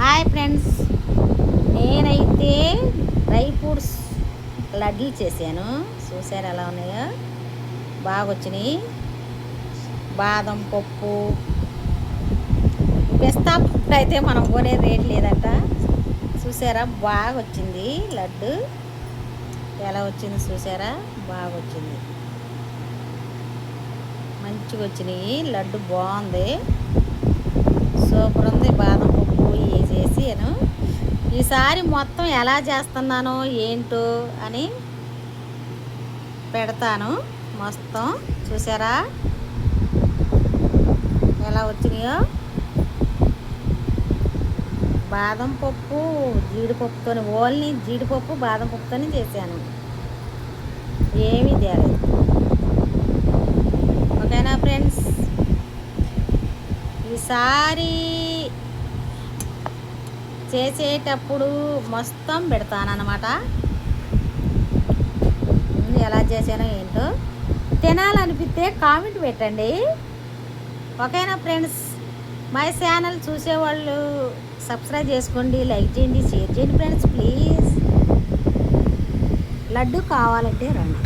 Hi friends, నేనైతే dry fruits లడ్డూలు చేశాను. చూసారు ఎలా ఉన్నాయో, బాగా వచ్చినాయి. బాదం పప్పు, పిస్తా పప్పు అయితే మనం కొనే రేట్ లేదంట. చూసారా, బాగా వచ్చింది లడ్డు. ఎలా వచ్చింది చూసారా, బాగా వచ్చింది, మంచిగా వచ్చినాయి. లడ్డు బాగుంది, సూపర్ ఉంది. బాదం పప్పు వేసేసాను. ఈసారి మొత్తం ఎలా చేస్తున్నానో ఏంటో అని పెడతాను మొత్తం. చూసారా ఎలా వచ్చినాయో. బాదం పప్పు జీడిపప్పుతో, ఓన్లీ జీడిపప్పు బాదం పప్పుతోనే చేశాను, ఏమీ తేలేదు. ఓకేనా ఫ్రెండ్స్, ఈసారి చేసేటప్పుడు మొత్తం పెడతానన్నమాట. ఎలా చేశానో ఏంటో తినాలనిపిస్తే కామెంట్ పెట్టండి. ఓకేనా ఫ్రెండ్స్, మై ఛానల్ చూసేవాళ్ళు సబ్స్క్రైబ్ చేసుకోండి, లైక్ చేయండి, షేర్ చేయండి ఫ్రెండ్స్ ప్లీజ్. లడ్డు కావాలంటే రండి.